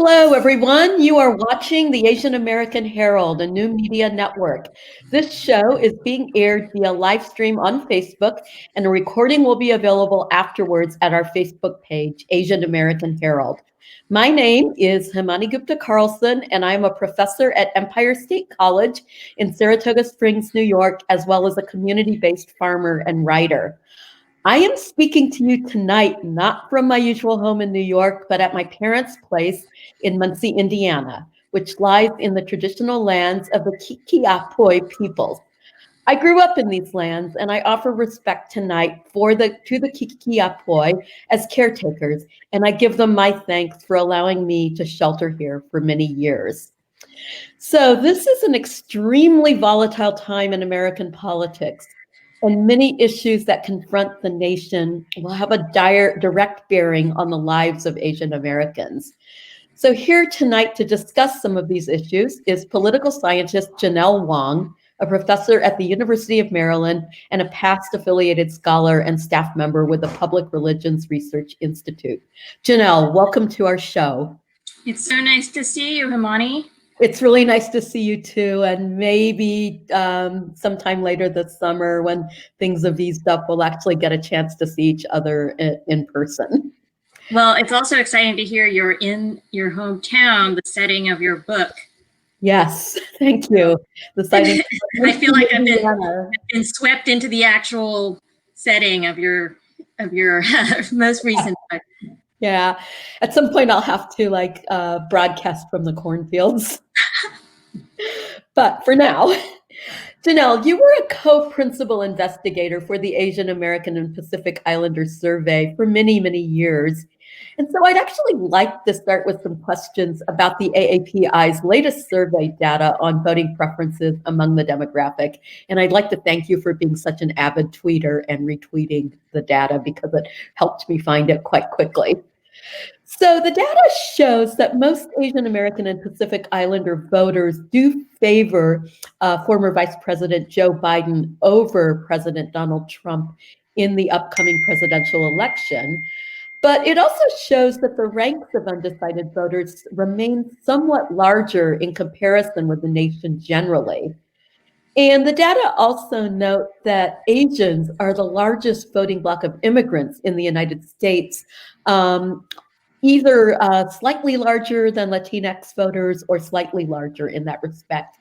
Hello, everyone. You are watching the Asian American Herald, a new media network. This show is being aired via live stream on Facebook, and a recording will be available afterwards at our Facebook page, Asian American Herald. My name is Himani Gupta Carlson, and I'm a professor at Empire State College in Saratoga Springs, New York, as well as a community-based farmer and writer. I am speaking to you tonight, not from my usual home in New York, but at my parents' place in Muncie, Indiana, which lies in the traditional lands of the Kikiapoi peoples. I grew up in these lands, and I offer respect tonight to the Kikiapoi as caretakers, and I give them my thanks for allowing me to shelter here for many years. So this is an extremely volatile time in American politics, and many issues that confront the nation will have a direct bearing on the lives of Asian Americans. So here tonight to discuss some of these issues is political scientist Janelle Wong, a professor at the University of Maryland and a past affiliated scholar and staff member with the Public Religions Research Institute. Janelle, welcome to our show. It's so nice to see you, Himani. It's really nice to see you too, and maybe sometime later this summer when things have eased up, we'll actually get a chance to see each other in person. Well, it's also exciting to hear you're in your hometown, the setting of your book. Yes, thank you. The setting. I feel like I've been swept into the actual setting of your most recent book. Yeah, at some point I'll have to broadcast from the cornfields. But for now, Janelle, you were a co-principal investigator for the Asian American and Pacific Islander Survey for many, many years. And so I'd actually like to start with some questions about the AAPI's latest survey data on voting preferences among the demographic. And I'd like to thank you for being such an avid tweeter and retweeting the data because it helped me find it quite quickly. So the data shows that most Asian American and Pacific Islander voters do favor former Vice President Joe Biden over President Donald Trump in the upcoming presidential election. But it also shows that the ranks of undecided voters remain somewhat larger in comparison with the nation generally. And the data also note that Asians are the largest voting bloc of immigrants in the United States, either slightly larger than Latinx voters or slightly larger in that respect.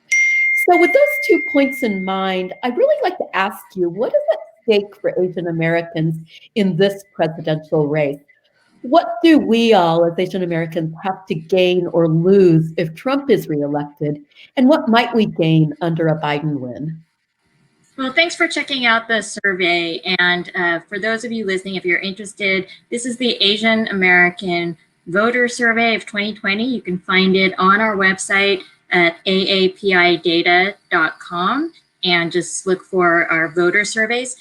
So with those 2 points in mind, I'd really like to ask you, what is at stake for Asian Americans in this presidential race? What do we all as Asian Americans have to gain or lose if Trump is reelected? And what might we gain under a Biden win? Well, thanks for checking out the survey. And for those of you listening, if you're interested, this is the Asian American Voter Survey of 2020. You can find it on our website at aapidata.com and just look for our voter surveys.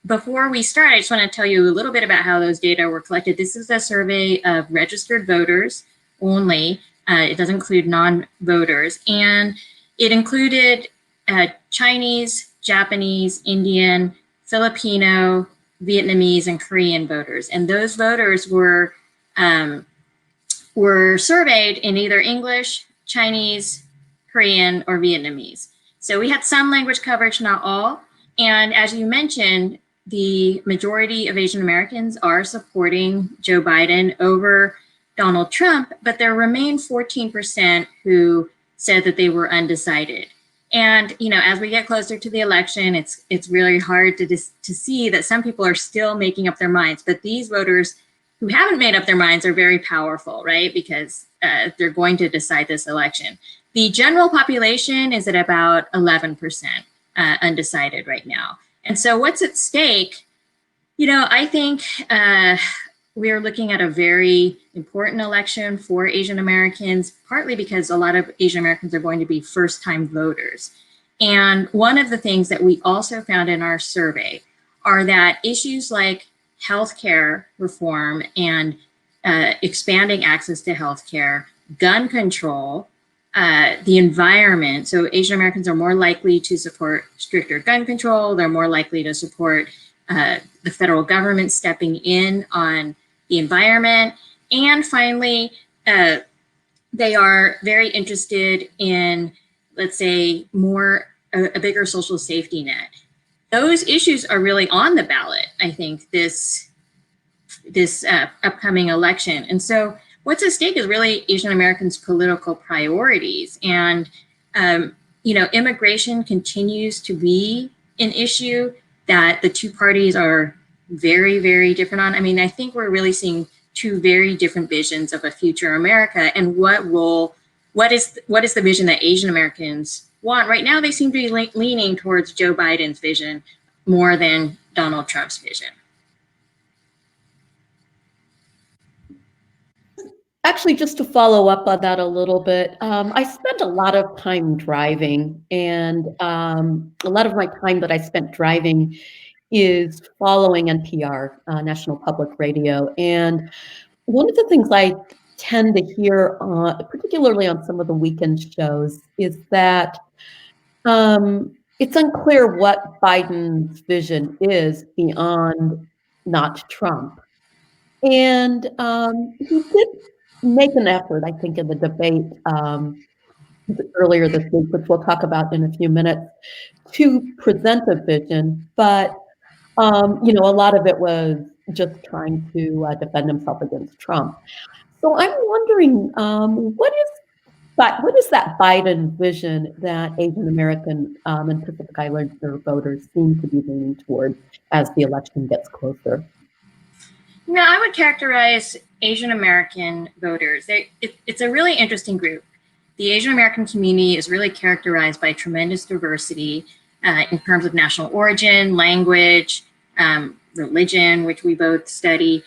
Before we start, I just want to tell you a little bit about how those data were collected. This is a survey of registered voters only. It doesn't include non-voters. And it included Chinese, Japanese, Indian, Filipino, Vietnamese, and Korean voters. And those voters were surveyed in either English, Chinese, Korean, or Vietnamese. So we had some language coverage, not all. And as you mentioned, the majority of Asian Americans are supporting Joe Biden over Donald Trump, but there remain 14% who said that they were undecided. And as we get closer to the election, it's really hard to see that some people are still making up their minds. But these voters who haven't made up their minds are very powerful, right? Because they're going to decide this election. The general population is at about 11% undecided right now. And so what's at stake? I think we are looking at a very important election for Asian Americans, partly because a lot of Asian Americans are going to be first-time voters. And one of the things that we also found in our survey are that issues like healthcare reform and expanding access to healthcare, gun control, the environment. So Asian Americans are more likely to support stricter gun control. They're more likely to support the federal government stepping in on the environment. And finally, they are very interested in, let's say, a bigger social safety net. Those issues are really on the ballot, I think, this upcoming election. And so what's at stake is really Asian Americans' political priorities. And, immigration continues to be an issue that the two parties are very, very different on. I mean, I think we're really seeing two very different visions of a future America, and what is the vision that Asian Americans want. Right now, they seem to be leaning towards Joe Biden's vision more than Donald Trump's vision. Actually, just to follow up on that a little bit, I spent a lot of time driving, and a lot of my time that I spent driving is following NPR, National Public Radio. And one of the things I tend to hear, particularly on some of the weekend shows, is that it's unclear what Biden's vision is beyond not Trump. And he did make an effort, I think, in the debate earlier this week, which we'll talk about in a few minutes, to present a vision. But a lot of it was just trying to defend himself against Trump. So I'm wondering, what is that Biden vision that Asian American and Pacific Islander voters seem to be leaning toward as the election gets closer? I would characterize Asian American voters. It's a really interesting group. The Asian American community is really characterized by tremendous diversity in terms of national origin, language, religion, which we both study.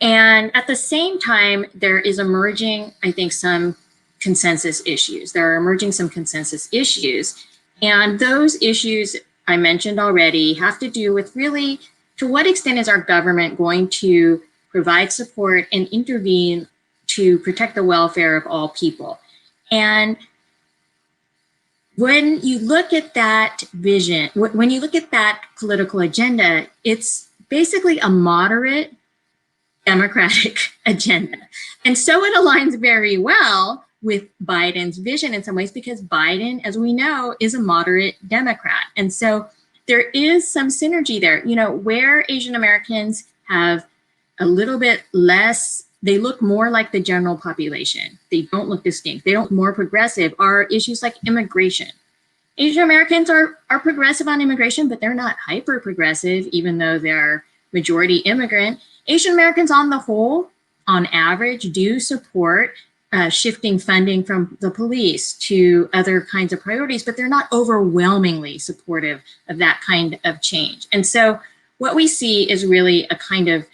And at the same time, there is emerging, I think, some consensus issues. There are emerging some consensus issues. And those issues I mentioned already have to do with really, to what extent is our government going to provide support and intervene to protect the welfare of all people? And when you look at that vision, when you look at that political agenda, it's basically a moderate Democratic agenda. And so it aligns very well with Biden's vision in some ways, because Biden, as we know, is a moderate Democrat. And so there is some synergy there, where Asian Americans have a little bit less, they look more like the general population. They don't look distinct. They don't look more progressive, are issues like immigration. Asian Americans are progressive on immigration, but they're not hyper progressive, even though they're majority immigrant. Asian Americans on the whole, on average, do support shifting funding from the police to other kinds of priorities, but they're not overwhelmingly supportive of that kind of change. And so what we see is really a kind of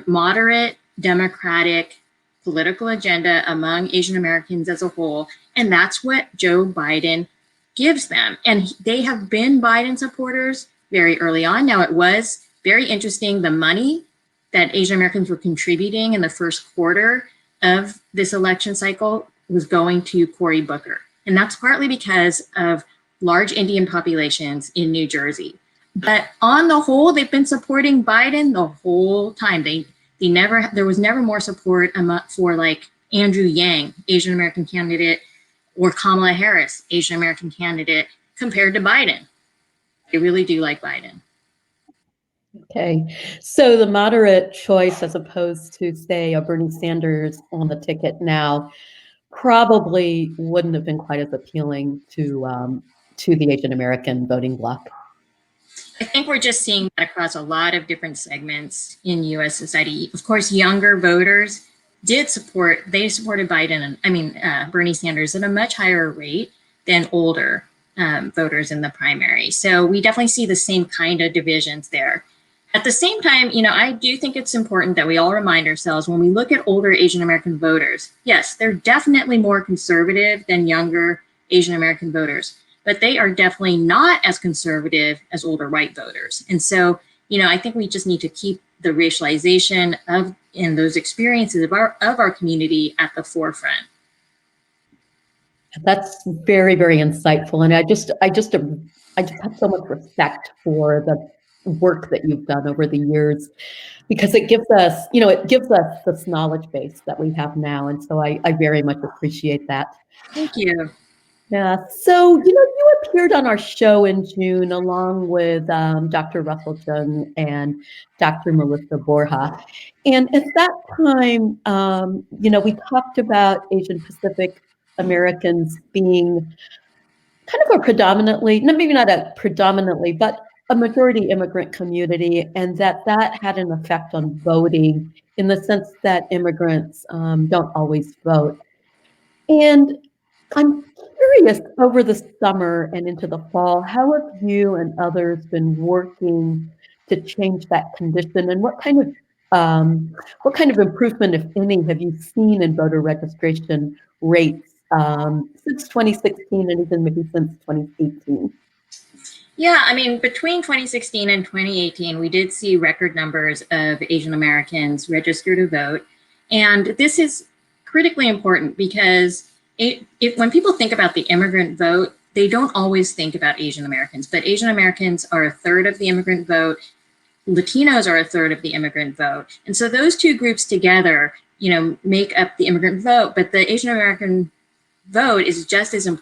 moderate democratic political agenda among Asian Americans as a whole. And that's what Joe Biden gives them. And they have been Biden supporters very early on. Now, it was very interesting, the money that Asian Americans were contributing in the first quarter of this election cycle was going to Cory Booker. And that's partly because of large Indian populations in New Jersey. But on the whole, they've been supporting Biden the whole time. There was never more support for like Andrew Yang, Asian American candidate, or Kamala Harris, Asian American candidate, compared to Biden. They really do like Biden. Okay, so the moderate choice, as opposed to, say, a Bernie Sanders on the ticket now, probably wouldn't have been quite as appealing to the Asian American voting bloc. I think we're just seeing that across a lot of different segments in U.S. society. Of course, younger voters supported Biden, Bernie Sanders at a much higher rate than older voters in the primary. So we definitely see the same kind of divisions there. At the same time, I do think it's important that we all remind ourselves when we look at older Asian American voters, yes, they're definitely more conservative than younger Asian American voters, but they are definitely not as conservative as older white voters. And so, I think we just need to keep the racialization and those experiences of our community at the forefront. That's very, very insightful, and I just have so much respect for work that you've done over the years, because it gives us, it gives us this knowledge base that we have now. And so I very much appreciate that. Thank you. Yeah. So, you appeared on our show in June along with Dr. Russell Jung and Dr. Melissa Borja. And at that time, we talked about Asian Pacific Americans being kind of a predominantly, maybe not a predominantly, but a majority immigrant community, and that had an effect on voting in the sense that immigrants don't always vote. And I'm curious, over the summer and into the fall, how have you and others been working to change that condition, and what kind of improvement, if any, have you seen in voter registration rates since 2016 and even maybe since 2018? Yeah, I mean, between 2016 and 2018, we did see record numbers of Asian Americans register to vote. And this is critically important because when people think about the immigrant vote, they don't always think about Asian Americans, but Asian Americans are a third of the immigrant vote. Latinos are a third of the immigrant vote. And so those two groups together, make up the immigrant vote, but the Asian American vote is just as an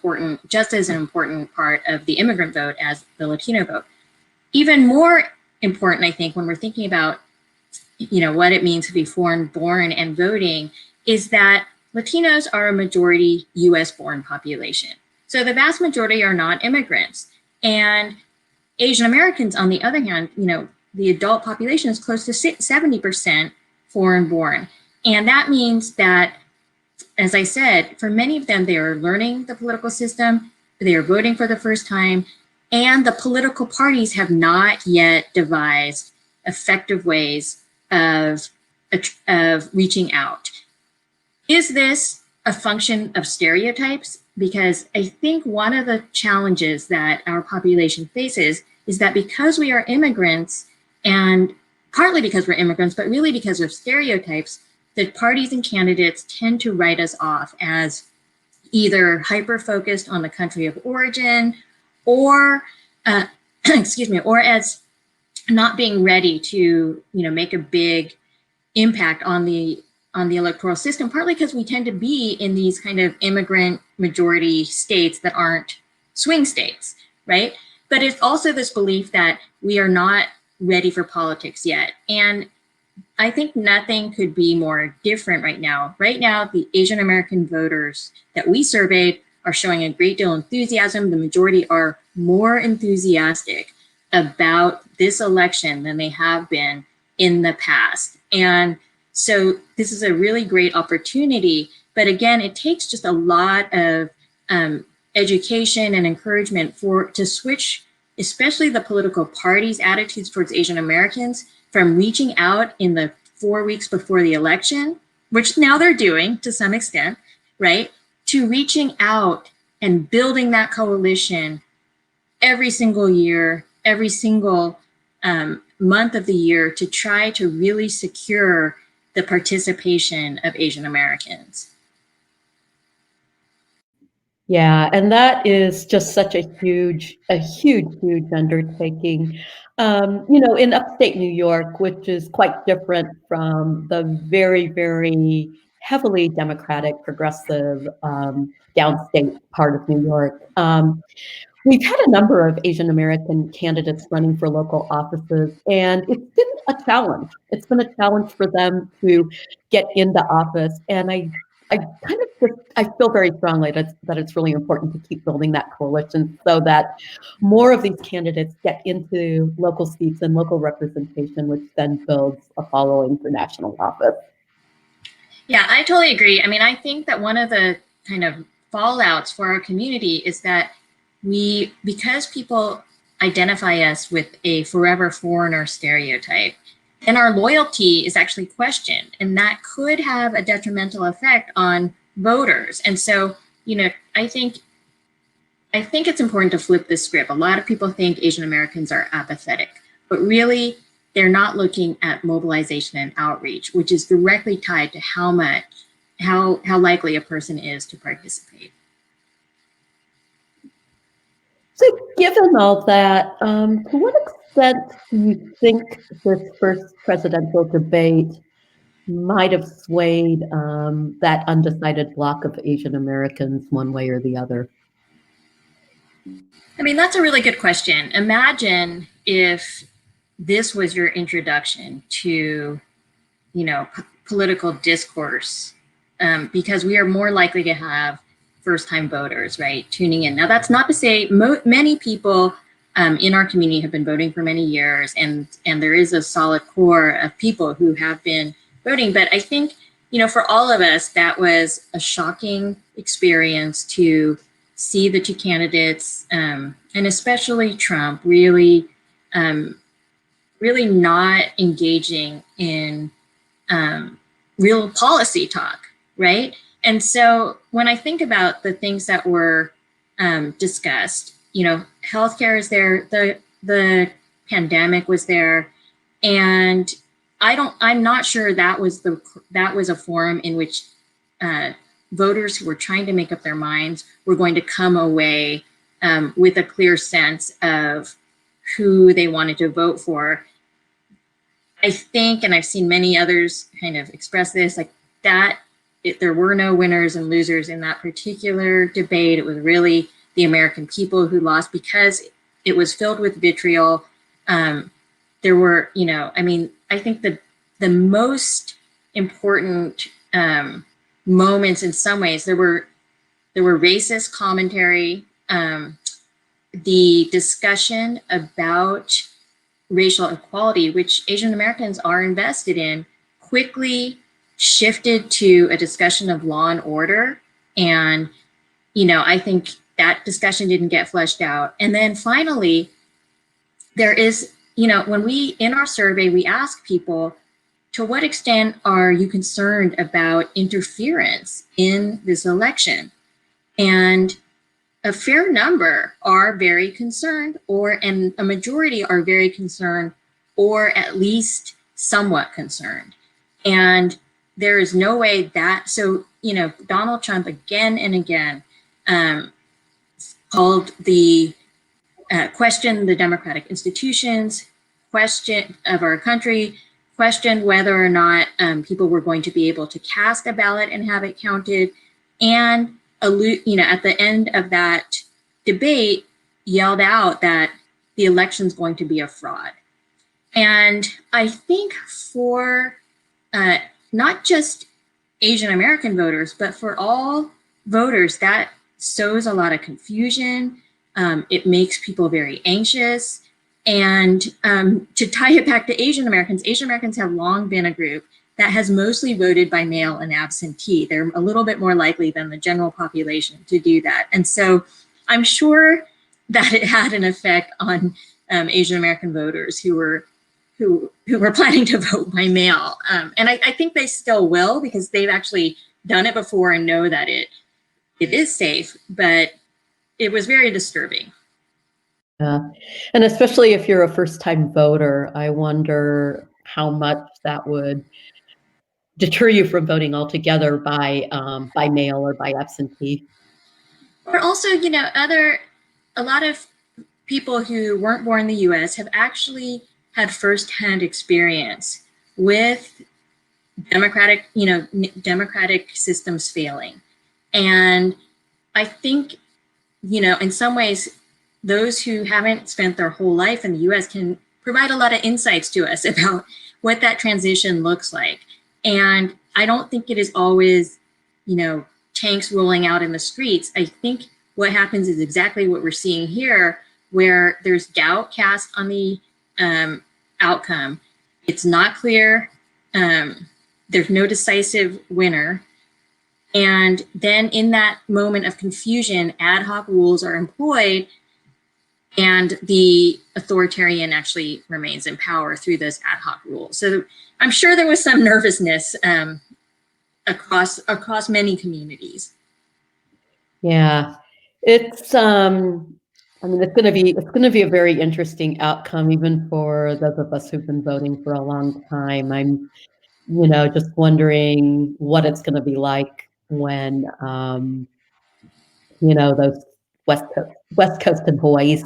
important part of the immigrant vote as the Latino vote. Even more important, I think, when we're thinking about, what it means to be foreign born and voting, is that Latinos are a majority US born population. So the vast majority are not immigrants. And Asian Americans, on the other hand, the adult population is close to 70% foreign born. And that means that, as I said, for many of them, they are learning the political system, they are voting for the first time, and the political parties have not yet devised effective ways of reaching out. Is this a function of stereotypes? Because I think one of the challenges that our population faces is that because we are immigrants, and partly because we're immigrants, but really because of stereotypes, that parties and candidates tend to write us off as either hyper-focused on the country of origin, or or as not being ready to, make a big impact on the electoral system, partly because we tend to be in these kind of immigrant majority states that aren't swing states, right? But it's also this belief that we are not ready for politics yet. And I think nothing could be more different right now. Right now, the Asian American voters that we surveyed are showing a great deal of enthusiasm. The majority are more enthusiastic about this election than they have been in the past. And so this is a really great opportunity. But again, it takes just a lot of education and encouragement to switch, especially the political parties' attitudes towards Asian Americans, from reaching out in the 4 weeks before the election, which now they're doing to some extent, right, to reaching out and building that coalition every single year, every single month of the year, to try to really secure the participation of Asian Americans. Yeah, and that is just such a huge undertaking. In upstate New York, which is quite different from the very, very heavily Democratic, progressive downstate part of New York. We've had a number of Asian American candidates running for local offices, and it's been a challenge. It's been a challenge for them to get into office, and I feel very strongly that it's really important to keep building that coalition so that more of these candidates get into local seats and local representation, which then builds a following for national office. Yeah, I totally agree. I mean, I think that one of the kind of fallouts for our community is that because people identify us with a forever foreigner stereotype, and our loyalty is actually questioned, and that could have a detrimental effect on voters. And so, I think it's important to flip this script. A lot of people think Asian Americans are apathetic, but really they're not looking at mobilization and outreach, which is directly tied to how likely a person is to participate. So given all that, to what extent do you think this first presidential debate might have swayed that undecided block of Asian Americans one way or the other? I mean, that's a really good question. Imagine if this was your introduction to, political discourse, because we are more likely to have first-time voters, right, tuning in. Now, that's not to say many people in our community have been voting for many years, and there is a solid core of people who have been voting. But I think, for all of us, that was a shocking experience to see the two candidates, and especially Trump, really not engaging in real policy talk, right? And so when I think about the things that were discussed, healthcare is there, the pandemic was there, and I'm not sure that was a forum in which voters who were trying to make up their minds were going to come away with a clear sense of who they wanted to vote for. I think, and I've seen many others kind of express this, like that there were no winners and losers in that particular debate. It was really the American people who lost because it was filled with vitriol. There were, I think the most important moments in some ways, there were racist commentary, the discussion about racial equality, which Asian Americans are invested in, quickly shifted to a discussion of law and order. And, I think that discussion didn't get fleshed out. And then finally, there is, when in our survey, we ask people, to what extent are you concerned about interference in this election? And a fair number are very concerned, and a majority are very concerned, or at least somewhat concerned. And there is no way that, so, Donald Trump again and again called questioned the democratic institutions, question of our country, questioned whether or not people were going to be able to cast a ballot and have it counted, and at the end of that debate, yelled out that the election's going to be a fraud. And I think for not just Asian American voters, but for all voters, that sows a lot of confusion. It makes people very anxious. And to tie it back to Asian Americans have long been a group that has mostly voted by mail and absentee. They're a little bit more likely than the general population to do that. And so I'm sure that it had an effect on Asian American voters who were planning to vote by mail. And I think they still will, because they've actually done it before and know that it is safe, but it was very disturbing. Yeah. And especially if you're a first-time voter, I wonder how much that would deter you from voting altogether by mail or by absentee. Or also, a lot of people who weren't born in the U.S. have actually had firsthand experience with democratic systems failing. And I think, in some ways, those who haven't spent their whole life in the U.S. can provide a lot of insights to us about what that transition looks like. And I don't think it is always, tanks rolling out in the streets. I think what happens is exactly what we're seeing here, where there's doubt cast on the outcome. It's not clear. There's no decisive winner. And then in that moment of confusion, ad hoc rules are employed, and the authoritarian actually remains in power through those ad hoc rules. So I'm sure there was some nervousness across many communities. Yeah, it's it's going to be a very interesting outcome, even for those of us who've been voting for a long time. I'm, just wondering what it's going to be like when, those West Coast and Hawaii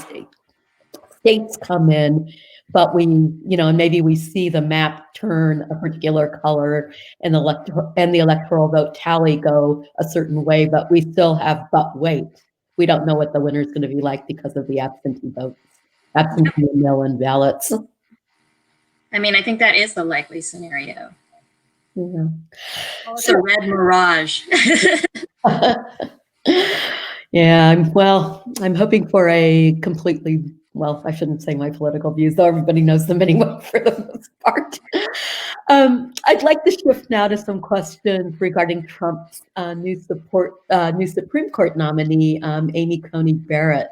states come in but we, and maybe we see the map turn a particular color and the electoral vote tally go a certain way, but we still have but wait. We don't know what the winner is going to be like because of the absentee votes, absentee and mail-in ballots. I mean, I think that is the likely scenario. Yeah. It's a red mirage. Yeah, I'm hoping for a completely, I shouldn't say my political views, though everybody knows them anyway for the most part. I'd like to shift now to some questions regarding Trump's new Supreme Court nominee, Amy Coney Barrett.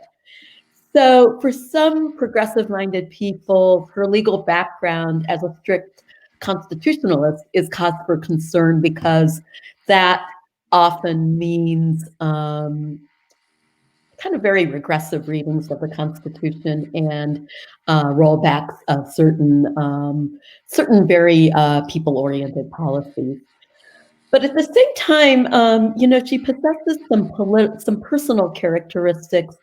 So for some progressive-minded people, her legal background as a strict constitutionalist is cause for concern because that often means kind of very regressive readings of the Constitution and rollbacks of certain very people-oriented policies. But at the same time, she possesses some personal characteristics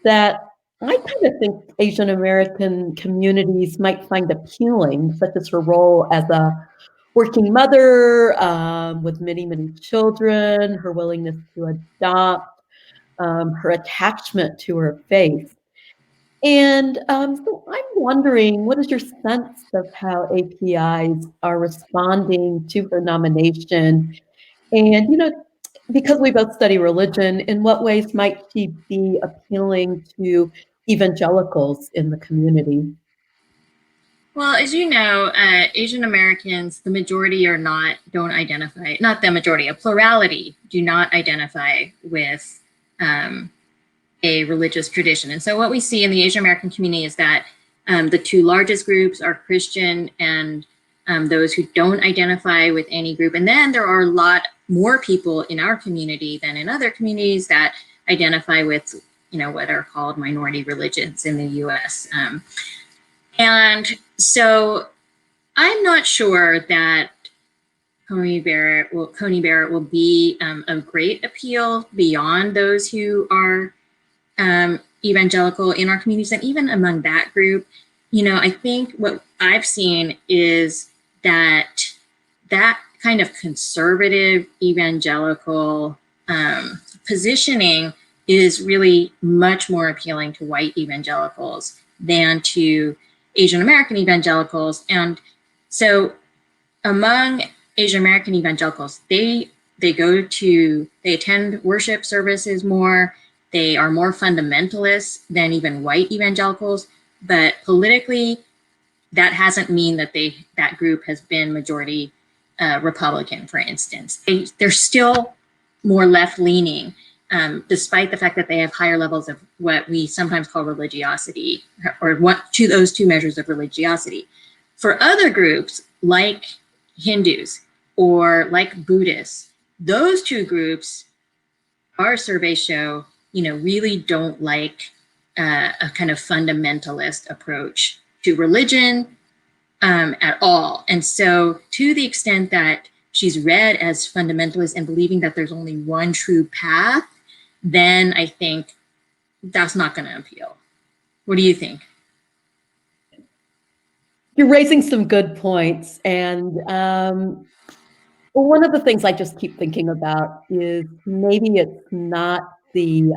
that I kind of think Asian American communities might find appealing, such as her role as a working mother with many, many children, her willingness to adopt, her attachment to her faith. And so I'm wondering, what is your sense of how APIs are responding to her nomination? And, because we both study religion, in what ways might she be appealing to evangelicals in the community? Well, as you know, Asian Americans, the majority don't identify, not the majority, a plurality do not identify with a religious tradition. And so what we see in the Asian American community is that the two largest groups are Christian and those who don't identify with any group. And then there are a lot more people in our community than in other communities that identify with, what are called minority religions in the US. And so I'm not sure that Coney Barrett will be of great appeal beyond those who are evangelical in our communities, and even among that group. I think what I've seen is that kind of conservative evangelical positioning is really much more appealing to white evangelicals than to Asian American evangelicals. And so among Asian American evangelicals, they attend worship services more. They are more fundamentalists than even white evangelicals, but politically, that hasn't mean that that group has been majority Republican, for instance. They're still more left-leaning, despite the fact that they have higher levels of what we sometimes call religiosity, or those two measures of religiosity. For other groups, like Hindus or like Buddhists, those two groups, our surveys show, really don't like a kind of fundamentalist approach to religion at all. And so to the extent that she's read as fundamentalist and believing that there's only one true path, then I think that's not going to appeal. What do you think? You're raising some good points. And one of the things I just keep thinking about is maybe it's not the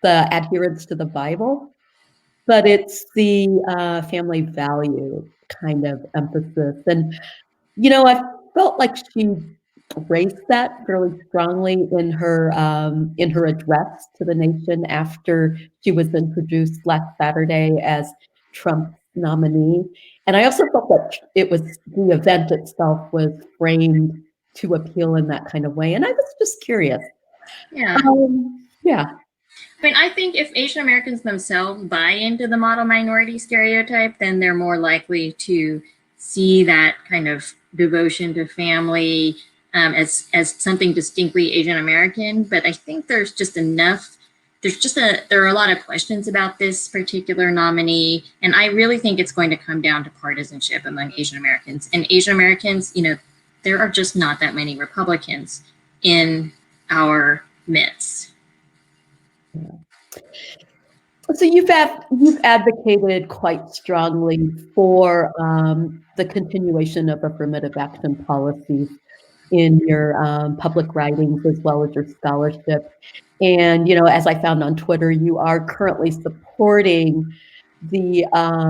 adherence to the Bible, but it's the family value kind of emphasis. And, I felt like she raised that fairly strongly in her address to the nation after she was introduced last Saturday as Trump's nominee. And I also felt that the event itself was framed to appeal in that kind of way. And I was just curious. Yeah. Yeah. I mean, I think if Asian Americans themselves buy into the model minority stereotype, then they're more likely to see that kind of devotion to family as something distinctly Asian American. But I think there's just enough. There are a lot of questions about this particular nominee, and I really think it's going to come down to partisanship among Asian Americans. And Asian Americans, there are just not that many Republicans in our midst. So you've advocated quite strongly for the continuation of affirmative action policies in your public writings as well as your scholarship. And as I found on Twitter, you are currently supporting the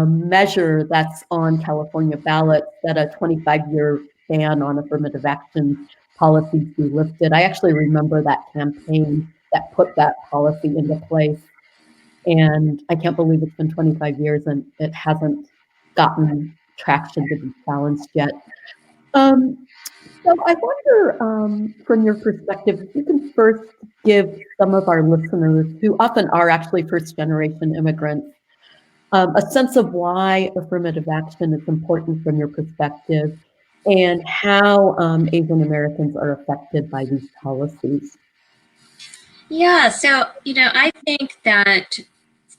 measure that's on California ballots that a 25-year ban on affirmative action policies be lifted. I actually remember that campaign that put that policy into place. And I can't believe it's been 25 years and it hasn't gotten traction to be challenged yet. Um, so I wonder, from your perspective, if you can first give some of our listeners, who often are actually first-generation immigrants, a sense of why affirmative action is important from your perspective and how Asian Americans are affected by these policies. Yeah, so I think that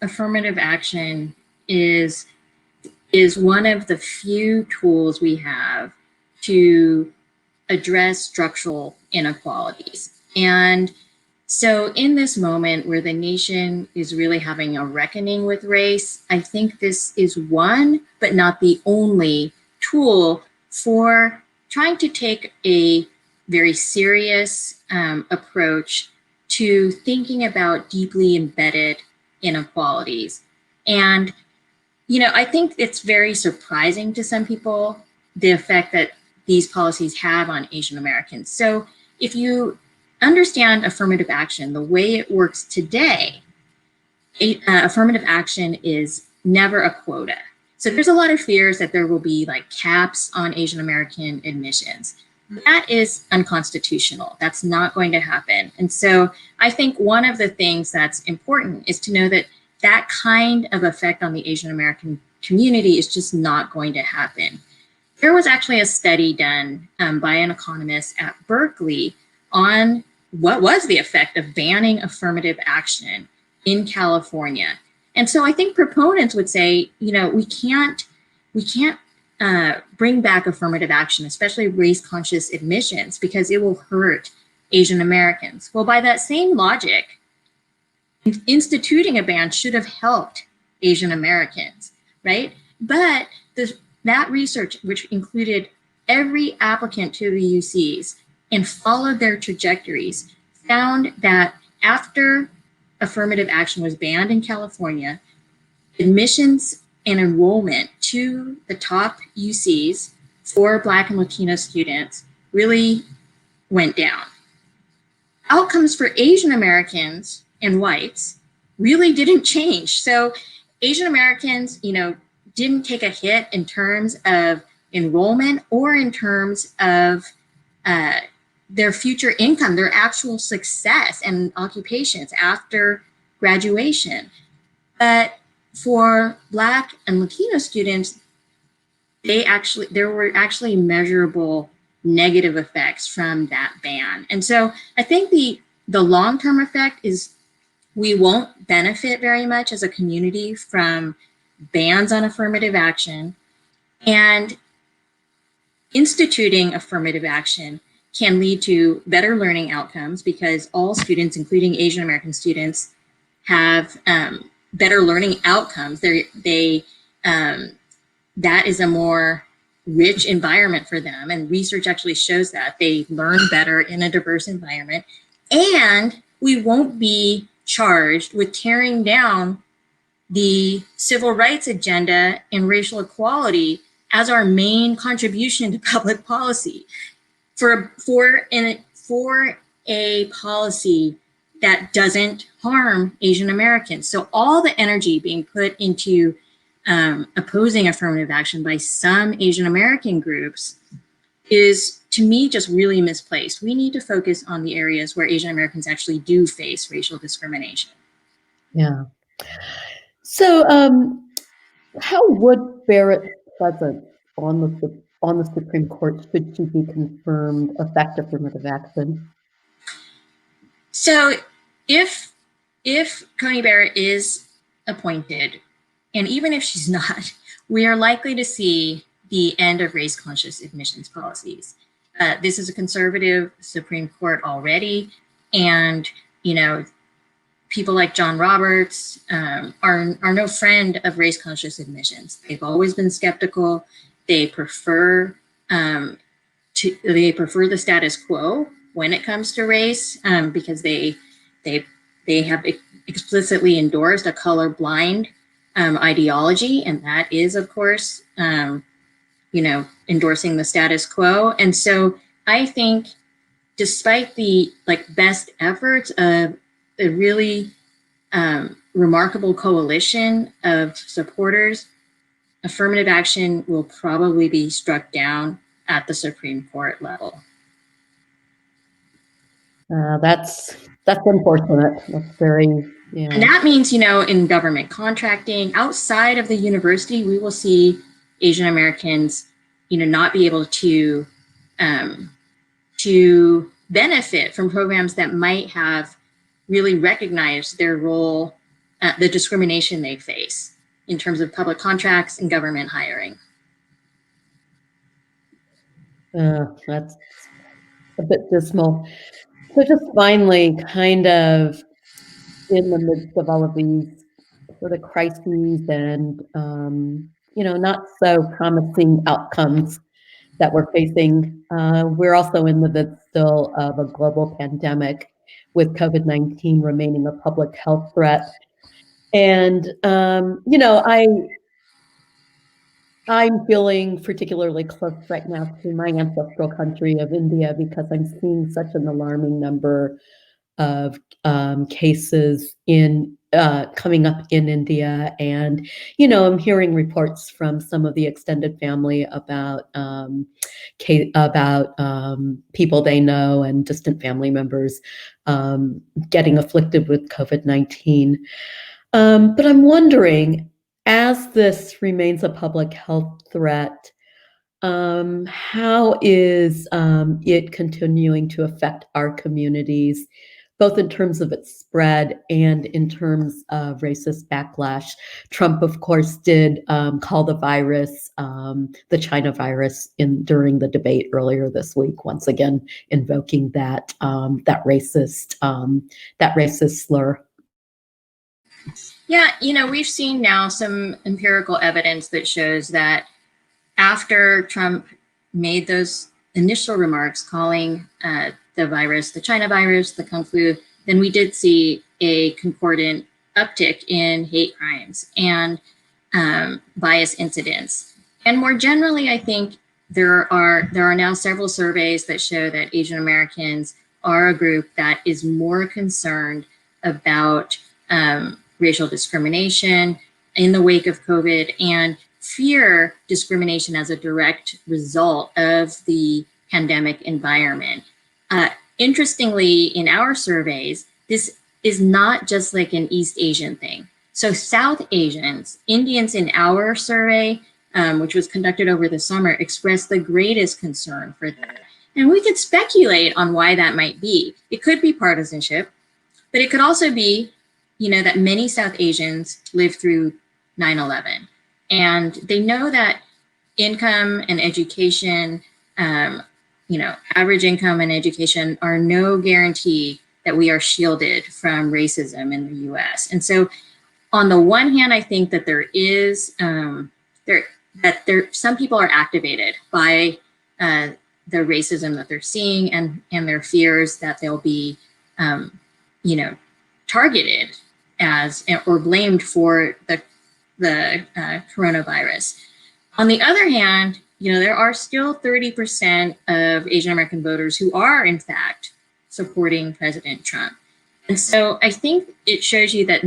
affirmative action is one of the few tools we have to address structural inequalities. And so in this moment where the nation is really having a reckoning with race, I think this is one, but not the only tool for trying to take a very serious approach to thinking about deeply embedded inequalities. And I think it's very surprising to some people the effect that these policies have on Asian Americans. So if you understand affirmative action, the way it works today, affirmative action is never a quota. So there's a lot of fears that there will be like caps on Asian American admissions. That is unconstitutional. That's not going to happen. And so I think one of the things that's important is to know that that kind of effect on the Asian American community is just not going to happen. There was actually a study done by an economist at Berkeley on what was the effect of banning affirmative action in California. And so I think proponents would say, we can't bring back affirmative action, especially race-conscious admissions, because it will hurt Asian Americans. Well, by that same logic, instituting a ban should have helped Asian Americans, right? But that research, which included every applicant to the UCs and followed their trajectories, found that after affirmative action was banned in California, admissions and enrollment to the top UCs for Black and Latino students really went down. Outcomes for Asian Americans and whites really didn't change. So Asian Americans, didn't take a hit in terms of enrollment or in terms of their future income, their actual success and occupations after graduation. But for Black and Latino students, there were actually measurable negative effects from that ban. And so I think the long-term effect is we won't benefit very much as a community from bans on affirmative action, and instituting affirmative action can lead to better learning outcomes because all students, including Asian American students, have better learning outcomes. That is a more rich environment for them, and research actually shows that they learn better in a diverse environment. And we won't be charged with tearing down the civil rights agenda and racial equality as our main contribution to public policy. For a policy that doesn't harm Asian Americans. So all the energy being put into opposing affirmative action by some Asian American groups is, to me, just really misplaced. We need to focus on the areas where Asian Americans actually do face racial discrimination. Yeah. So, how would Barrett's presence on the Supreme Court, should she be confirmed, affect affirmative action? So, if Coney Barrett is appointed, and even if she's not, we are likely to see the end of race-conscious admissions policies. This is a conservative Supreme Court already, and people like John Roberts are no friend of race-conscious admissions. They've always been skeptical. They prefer the status quo when it comes to race, because they have explicitly endorsed a colorblind ideology, and that is, of course, endorsing the status quo. And so I think, despite the best efforts of a really remarkable coalition of supporters, affirmative action will probably be struck down at the Supreme Court level. That's unfortunate. That's very, And that means, in government contracting, outside of the university, we will see Asian Americans, not be able to benefit from programs that might have really recognized their role, the discrimination they face in terms of public contracts and government hiring. That's a bit dismal. So just finally, kind of in the midst of all of these sort of crises and, not so promising outcomes that we're facing, we're also in the midst still of a global pandemic, with COVID-19 remaining a public health threat. And, I'm feeling particularly close right now to my ancestral country of India, because I'm seeing such an alarming number of cases coming up in India. And, I'm hearing reports from some of the extended family about people they know and distant family members getting afflicted with COVID-19. But I'm wondering, as this remains a public health threat, how is it continuing to affect our communities, both in terms of its spread and in terms of racist backlash? Trump, of course, did call the virus the China virus during the debate earlier this week, once again invoking that racist slur. Yeah, we've seen now some empirical evidence that shows that after Trump made those initial remarks calling the virus the China virus, the Kung flu, then we did see a concordant uptick in hate crimes and bias incidents. And more generally, I think there are now several surveys that show that Asian Americans are a group that is more concerned about racial discrimination in the wake of COVID, and fear discrimination as a direct result of the pandemic environment. Interestingly, in our surveys, this is not just like an East Asian thing. So South Asians, Indians in our survey, which was conducted over the summer, expressed the greatest concern for that. And we could speculate on why that might be. It could be partisanship, but it could also be, that many South Asians lived through 9/11. And they know that income and education, average income and education are no guarantee that we are shielded from racism in the US. And so on the one hand, I think that there is, some people are activated by the racism that they're seeing, and their fears that they'll be, targeted as or blamed for the coronavirus. On the other hand, there are still 30% of Asian American voters who are, in fact, supporting President Trump. And so I think it shows you that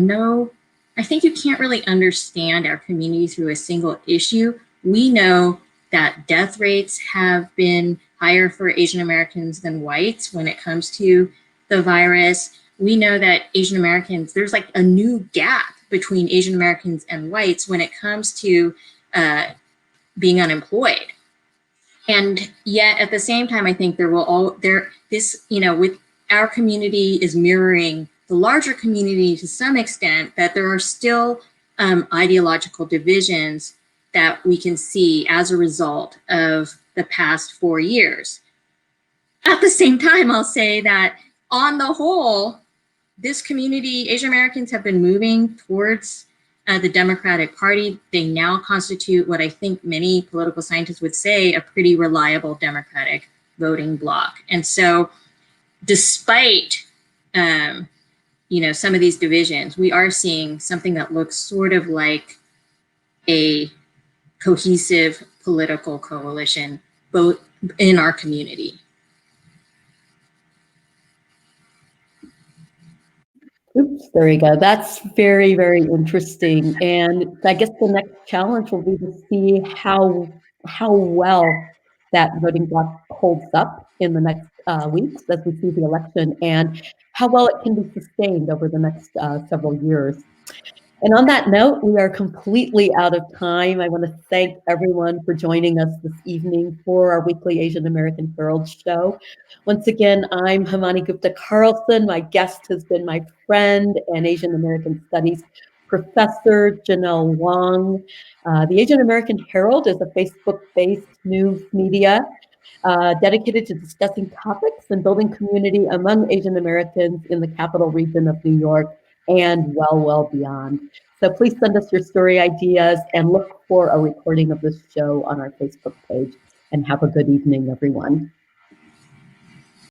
I think you can't really understand our community through a single issue. We know that death rates have been higher for Asian Americans than whites when it comes to the virus. We know that Asian Americans, there's like a new gap between Asian Americans and whites when it comes to being unemployed. And yet at the same time, I think with our community is mirroring the larger community to some extent, that there are still ideological divisions that we can see as a result of the past 4 years. At the same time, I'll say that on the whole, this community, Asian Americans have been moving towards the Democratic Party. They now constitute what I think many political scientists would say a pretty reliable Democratic voting bloc. And so despite some of these divisions, we are seeing something that looks sort of like a cohesive political coalition both in our community. Oops, there we go. That's very, very interesting. And I guess the next challenge will be to see how well that voting bloc holds up in the next weeks as we see the election, and how well it can be sustained over the next several years. And on that note, we are completely out of time. I want to thank everyone for joining us this evening for our weekly Asian American Herald show. Once again, I'm Hamani Gupta Carlson. My guest has been my friend and Asian American Studies professor, Janelle Wong. The Asian American Herald is a Facebook-based news media dedicated to discussing topics and building community among Asian Americans in the capital region of New York and well beyond. So please send us your story ideas and look for a recording of this show on our Facebook page. And have a good evening, everyone.